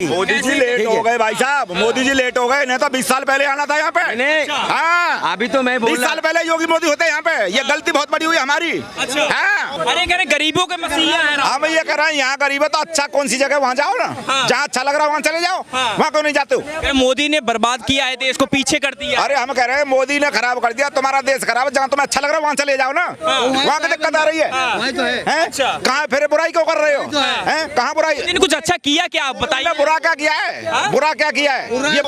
Modi ji late हो गए भाई साहब, मोदी जी लेट हो गए, नहीं तो 20 साल पहले आना था यहाँ पे। नहीं, हाँ अभी तो मैं बोल 20 साल पहले योगी मोदी होते यहाँ पे, ये गलती बहुत बड़ी हुई हमारी। अच्छा। हाँ अरे कह रहे गरीबों के मसीहा है हम ये कह रहे हैं, यहाँ गरीब है तो अच्छा कौन सी जगह वहाँ जाओ ना, जहाँ अच्छा लग रहा है वहाँ चले जाओ, वहाँ क्यों नहीं जाते हो? अरे मोदी ने बर्बाद किया है देश को, पीछे कर दिया। अरे हम कह रहे हैं मोदी ने खराब कर दिया, तुम्हारा देश खराब है, जहाँ तुम्हें अच्छा लग रहा है वहाँ चले जाओ ना, वहाँ की दिक्कत आ रही है। अच्छा। कहाँ फिर बुराई क्यों कर रहे हो? कहाँ बुराई? इन्होंने कुछ अच्छा किया क्या, आप बताइए। बुरा क्या किया है? बुरा क्या किया है? ये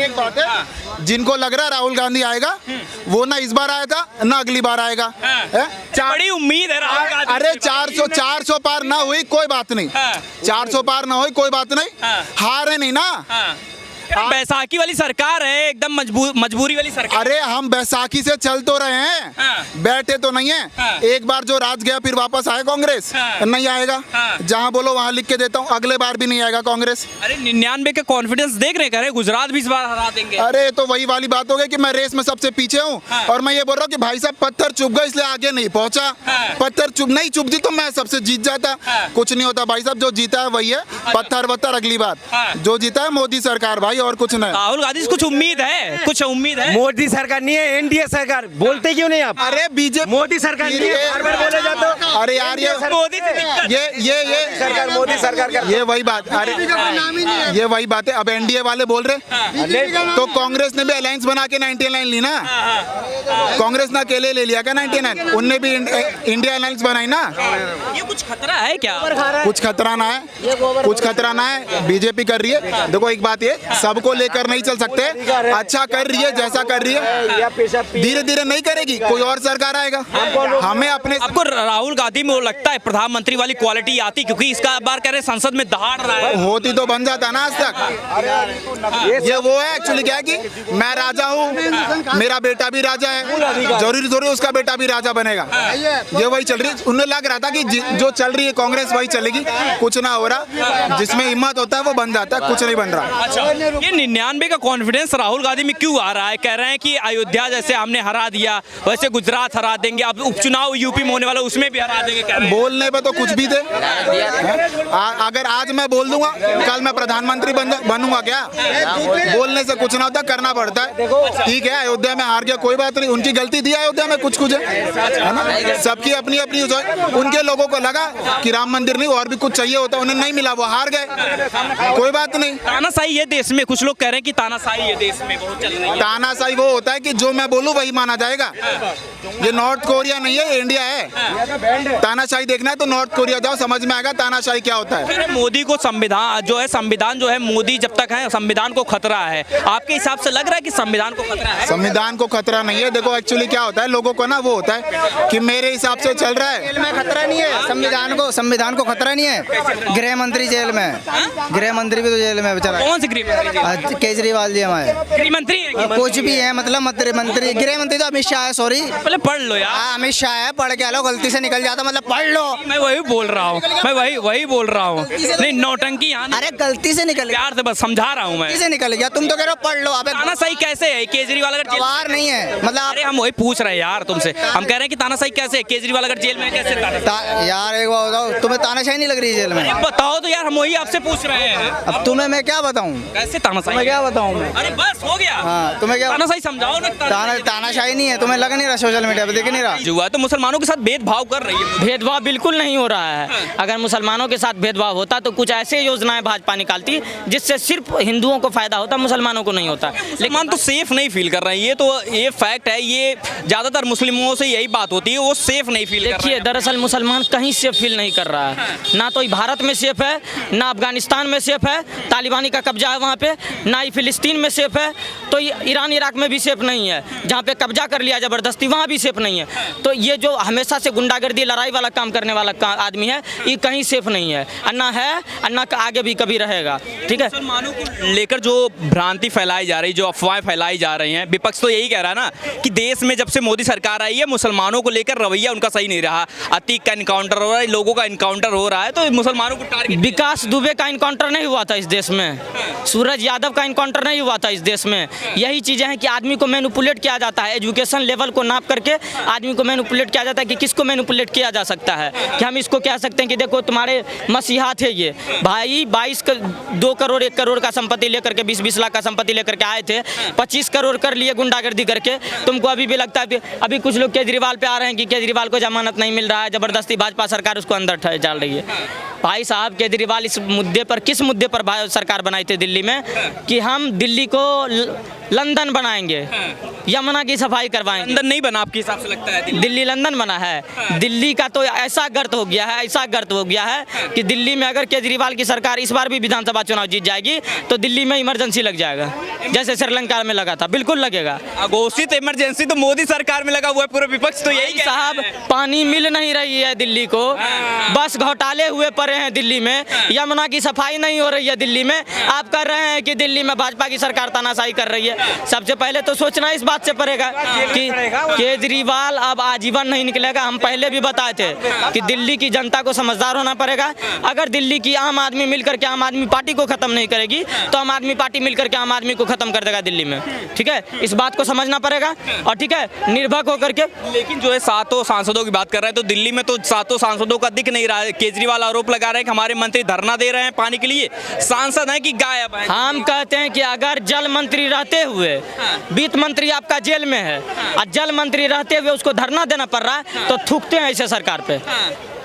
एक बात है, जिनको लग रहा है राहुल गांधी आएगा, वो ना इस बार आया था ना अगली बार आएगा। बड़ी उम्मीद है राहुल गांधी। अरे 400 पार ना हुई कोई बात नहीं, 400 पार ना हुई कोई बात नहीं, हारे नहीं ना। बैसाखी वाली सरकार है, एकदम मजबूरी वाली सरकार। अरे हम बैसाखी से चल तो रहे हैं, बैठे तो नहीं है। एक बार जो राज गया फिर वापस आए कांग्रेस, नहीं आएगा। जहां बोलो वहां लिख के देता हूं, अगले बार भी नहीं आएगा कांग्रेस। अरे 99 का कॉन्फिडेंस देख रहे हैं, गुजरात भी इस बार हरा देंगे। अरे तो वही वाली बात हो गई कि मैं रेस में सबसे पीछे हूँ, और मैं ये बोल रहा हूँ कि भाई साहब पत्थर चुभ गए इसलिए आगे नहीं पहुंचा। पत्थर नहीं चुभती तो मैं सबसे जीत जाता। कुछ नहीं होता भाई साहब, जो जीता है वही है, पत्थर वत्थर अगली बार। जो जीता है मोदी सरकार भाई, और कुछ नहीं। राहुल गांधी से कुछ उम्मीद है, कुछ उम्मीद है। मोदी सरकार नहीं है, एनडीए सरकार। बोलते क्यों नहीं आप? अरे बीजेपी मोदी सरकार नहीं है, बार-बार बोले जाते हो। अरे यार मोदी से दिक्कत। ये सरकार मोदी सरकार का ये वही बात। अरे ये वही बात है। अब एनडीए वाले बोल रहे तो कांग्रेस ने भी अलायंस बना के 99 ली ना। कांग्रेस ने अकेले ले लिया क्या 99? उनने भी इंडिया अलायंस बनाई ना। ये कुछ खतरा है क्या? कुछ खतरा ना है, कुछ खतरा ना है। बीजेपी कर रही है, देखो एक बात ये, सबको लेकर नहीं चल सकते। अच्छा कर रही है, जैसा कर रही है, धीरे धीरे नहीं करेगी, कोई और सरकार आएगा। हमें अपने आपको राहुल गांधी में वो लगता है प्रधानमंत्री वाली क्वालिटी आती, क्योंकि इसका बार कह रहे संसद में दहाड़ रहा है। होती तो बन जाता ना आज तक। ये वो है एक्चुअली क्या है कि मैं राजा हूँ, मेरा बेटा भी राजा है, जरूरी थोड़ी उसका बेटा भी राजा बनेगा। ये वही चल रही है। उन्हें लग रहा था कि जो चल रही है कांग्रेस वही चलेगी, कुछ ना हो रहा। जिसमें हिम्मत होता है वो बन जाता है, कुछ नहीं बन रहा। अच्छा, ये 99 का कॉन्फिडेंस राहुल गांधी में क्यों आ रहा है? कह रहे हैं कि अयोध्या जैसे हमने हरा दिया, वैसे गुजरात हरा देंगे, अब उपचुनाव यूपी में होने वाला उसमें भी हरा देंगे। कह रहे हैं। बोलने पे तो कुछ भी थे। अगर आज मैं बोल दूंगा कल मैं प्रधानमंत्री बनूंगा क्या? बोलने से कुछ ना होता, करना पड़ता है। ठीक है, अयोध्या में हार गया कोई बात नहीं, उनकी गलती थी, अयोध्या में कुछ है ना। सबकी अपनी अपनी। उनके लोगों को लगा कि राम मंदिर नहीं और भी कुछ चाहिए होता, उन्हें नहीं मिला, वो हार गए, कोई बात नहीं। तानाशाही है देश में, कुछ लोग कह रहे हैं कि तानाशाही है देश में बहुत चल रही है। तानाशाही वो होता है कि जो मैं बोलूं वही माना जाएगा। ये नॉर्थ कोरिया नहीं है, इंडिया है। तानाशाही देखना है तो नॉर्थ कोरिया जाओ, समझ में आएगा तानाशाही क्या होता है। मोदी को संविधान जो है मोदी जब तक है संविधान को खतरा है। आपके हिसाब से लग रहा है कि संविधान को खतरा है? संविधान को खतरा नहीं है। देखो एक्चुअली क्या होता है, लोगों को ना वो होता है कि मेरे हिसाब से चल रहा है। जेल में खतरा नहीं है संविधान को खतरा नहीं है। गृह मंत्री जेल में, गृह मंत्री भी तो जेल में बेचारा। कौन से गृह मंत्री? केजरीवाल जी हमारे गृह मंत्री है? कुछ भी है, मतलब मंत्री गृह मंत्री तो अमित शाह है। सॉरी, पहले पढ़ लो यार। अमित शाह है, पढ़ के लो, गलती से निकल जाता मतलब पढ़ लो। मैं वही बोल रहा हूँ, वही बोल रहा हूँ। नहीं, नौटंकी यहाँ नहीं। अरे गलती से निकल गया, प्यार से बस समझा रहा हूँ मैं। गलती से निकल गया, तुम तो कह रहे हो पढ़ लो। अबे तानाशाही कैसे है? केजरीवाल अगर गवार नहीं है, मतलब अरे हम वही पूछ रहे हैं यार तुमसे। हम कह रहे हैं कि तानाशाही कैसे है? केजरीवाल अगर जेल में है कैसे तानाशाही? यार एक बात बताओ, तुम्हें तानाशाही नहीं लग रही जेल में? बताओ तो यार, हम वही आपसे पूछ रहे हैं। अब तुम्हें मैं क्या बताऊं? कैसे तानाशाही? मैं क्या बताऊं मैं? अरे बस हो गया। हाँ, तुम्हें क्या तानाशाही समझाओ ना। तानाशाही नहीं है, तुम्हें लग नहीं रहा सोशल मीडिया पे, देख नहीं रहा? जुआ तो मुसलमानों के साथ भेदभाव कर रही है। भेदभाव बिल्कुल नहीं हो रहा है। अगर मुसलमानों के साथ भेदभाव होता तो कुछ ऐसे योजनाएं भाजपा निकालती जिससे सिर्फ हिंदुओं को फायदा होता, मुसलमानों को नहीं होता। मुसलमान तो सेफ नहीं फील कर रहे हैं, ये फैक्ट है। ये ज्यादातर मुस्लिमों से यही बात होती है, वो सेफ नहीं फील कर रहे देखिए, हैं। दरअसल मुसलमान कहीं सेफ फील नहीं कर रहा है। ना तो भारत में सेफ है, ना अफगानिस्तान में सेफ है, तालिबानी का कब्जा है वहाँ पे, ना ही फिलिस्तीन में सेफ है, तो ईरान इराक में भी सेफ नहीं है। जहाँ पे कब्जा कर लिया जबरदस्ती वहाँ भी सेफ नहीं है। तो ये जो हमेशा से गुंडागर्दी लड़ाई वाला काम करने वाला आदमी है, ये कहीं सेफ नहीं है। अन्ना है, अन्ना का आगे भी कभी रहेगा। ठीक है, मुसलमानों को लेकर जो भ्रांति फैलाई जा रही, जो अफवाहें फैलाई जा रही हैं, विपक्ष तो यही कह रहा है ना कि देश में जब से मोदी सरकार आई है, मुसलमानों को लेकर रवैया उनका सही नहीं रहा। अतीक का इनकाउंटर हो रहा है, लोगों का इनकाउंटर हो रहा है, तो मुसलमानों को टारगेट। विकास दुबे का इनकाउंटर नहीं हुआ था इस देश में, सूरज यादव का इनकाउंटर नहीं हुआ था इस देश में, यही चीज़ें हैं कि आदमी को मैनिपुलेट किया जाता है, एजुकेशन लेवल को नाप करके आदमी को मैनिपुलेट किया जाता है कि किसको मैनिपुलेट किया जा सकता है, कि हम इसको कह सकते हैं कि देखो तुम्हारे मसीहा थे ये भाई, 2 करोड़ 1 करोड़ का संपत्ति लेकर के 20-20 लाख का संपत्ति लेकर के आए थे, 25 करोड़ कर लिए गुंडागर्दी करके। तुमको अभी भी लगता है कि अभी कुछ लोग केजरीवाल पे आ रहे हैं कि केजरीवाल को जमानत नहीं मिल रहा है, ज़बरदस्ती भाजपा सरकार उसको अंदर डाल रही है। भाई साहब, केजरीवाल इस मुद्दे पर किस मुद्दे पर सरकार बनाई थी दिल्ली में कि हम दिल्ली को लंदन बनाएंगे, यमुना की सफाई करवाएंगे। लंदन नहीं बना आपके हिसाब से लगता है? दिल्ली लंदन बना है। दिल्ली का तो ऐसा गर्त हो गया है, ऐसा गर्त हो गया है कि दिल्ली में अगर केजरीवाल की सरकार इस बार भी विधानसभा चुनाव जीत जाएगी तो दिल्ली में इमरजेंसी लग जाएगा, जैसे श्रीलंका में लगा था, बिल्कुल लगेगा। घोषित इमरजेंसी तो मोदी सरकार में लगा हुआ है, पूरा विपक्ष तो यही साहब, पानी मिल नहीं रही है दिल्ली को, बस घोटाले हुए पड़े हैं दिल्ली में, यमुना की सफाई नहीं हो रही है दिल्ली में। आप कर रहे हैं कि दिल्ली में भाजपा की सरकार तानाशाही कर रही है। सबसे पहले तो सोचना इस बात से पड़ेगा कि केजरीवाल अब आजीवन नहीं निकलेगा। हम पहले भी बताए थे कि दिल्ली की जनता को समझदार होना पड़ेगा। अगर दिल्ली की आम आदमी मिलकर के आम आदमी पार्टी को खत्म नहीं करेगी तो आम आदमी पार्टी मिलकर के आम आदमी को खत्म कर देगा दिल्ली में, ठीक है? इस बात को समझना पड़ेगा और ठीक है, निर्भक होकर के। लेकिन जो है 7 सांसदों की बात कर रहे हैं तो दिल्ली में तो 7 सांसदों का दिख नहीं रहा है। केजरीवाल आरोप लगा रहे हैं कि हमारे मंत्री धरना दे रहे हैं पानी के लिए, सांसद हैं कि गायब हैं। हम कहते हैं कि अगर जल मंत्री रहते हुए वित्त मंत्री आपका जेल में है और जल मंत्री रहते हुए उसको धरना देना पड़ रहा है तो थूकते हैं ऐसे सरकार पे।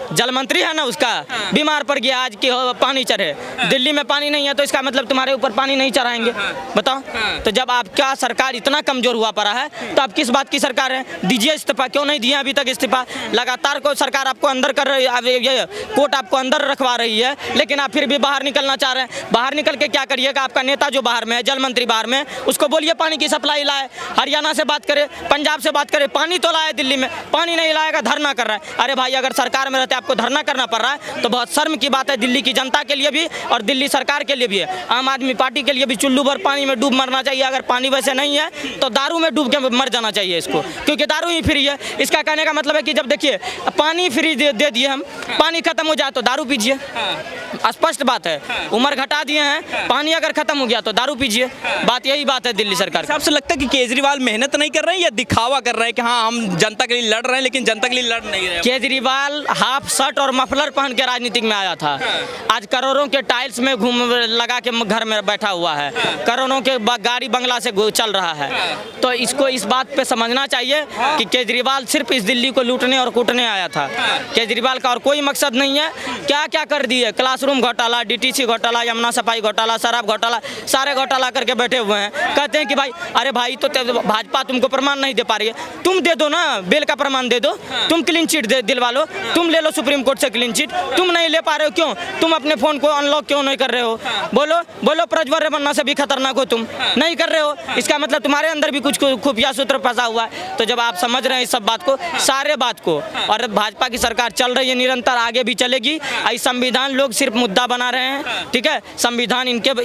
जल मंत्री है ना, उसका बीमार पड़ गया आज कि पानी चढ़े, दिल्ली में पानी नहीं है तो इसका मतलब तुम्हारे ऊपर पानी नहीं चढ़ाएंगे, बताओ। तो जब आपका सरकार इतना कमजोर हुआ पड़ा है तो आप किस बात की सरकार है? दीजिए इस्तीफा। क्यों नहीं दिए अभी तक इस्तीफा? लगातार को सरकार आपको अंदर कर रही है, ये कोर्ट आपको अंदर रखवा रही है, लेकिन आप फिर भी बाहर निकलना चाह रहे हैं। बाहर निकल के क्या करिएगा? आपका नेता जो बाहर में है, जल मंत्री बाहर में, उसको बोलिए पानी की सप्लाई लाए, हरियाणा से बात करे, पंजाब से बात करे, पानी तो लाए, दिल्ली में पानी नहीं लाएगा, धरना कर रहा है। अरे भाई, अगर सरकार में रहते आपको धरना करना पड़ रहा है तो बहुत शर्म की बात है दिल्ली की जनता के लिए भी और दिल्ली सरकार के लिए भी है। आम आदमी पार्टी के लिए भी चुल्लू भर पानी में डूब मरना चाहिए। अगर पानी वैसे नहीं है तो दारू में डूब के मर जाना चाहिए इसको, क्योंकि दारू ही फ्री है। इसका कहने का मतलब है कि जब देखिए पानी फ्री दे दिए हम, पानी खत्म हो जाए तो दारू पीजिए, स्पष्ट बात है। उम्र घटा दिए हैं, पानी अगर खत्म हो गया तो दारू पीजिए। बात यही बात है दिल्ली सरकार की। आपसे लगता है कि केजरीवाल मेहनत नहीं कर रहे हैं या दिखावा कर रहे हैं कि हाँ हम जनता के लिए लड़ रहे हैं, लेकिन जनता के लिए लड़ नहीं रहे? केजरीवाल हाफ शर्ट और मफलर पहन के राजनीतिक में आया था, आज करोड़ों के टाइल्स में घूम लगा के घर में बैठा हुआ है, करोड़ों के गाड़ी बंगला से चल रहा है। तो इसको इस बात पे समझना चाहिए कि केजरीवाल सिर्फ इस दिल्ली को लूटने और कूटने आया था। केजरीवाल का और कोई मकसद नहीं है। क्या क्या कर दिए? क्लासरूम घोटाला, डीटीसी घोटाला, यमुना सफाई घोटाला, शराब घोटाला, सारे घोटाला करके बैठे हुए हैं। कहते हैं कि भाई, अरे भाई तो भाजपा तुमको प्रमाण नहीं दे पा रही है, तुम दे दो ना, बेल का प्रमाण दे दो, तुम क्लीन चिट दिलवा लो, तुम ले लो सुप्रीम कोर्ट से क्लीन चिट। तुम नहीं ले पा रहे हो, क्यों? तुम अपने फोन को अनलॉक क्यों नहीं कर रहे हो? बोलो प्रज्वल बनना से भी खतरनाक हो, तुम नहीं कर रहे हो। इसका मतलब तुम्हारे अंदर भी कुछ खुफिया सूत्र फंसा हुआ है। तो जब आप समझ रहे हैं इस सब बात को, सारे बात को, और भाजपा की सरकार चल रही है निरंतर, आगे भी चलेगी। संविधान लोग सिर्फ मुद्दा बना रहे हैं, ठीक है? संविधान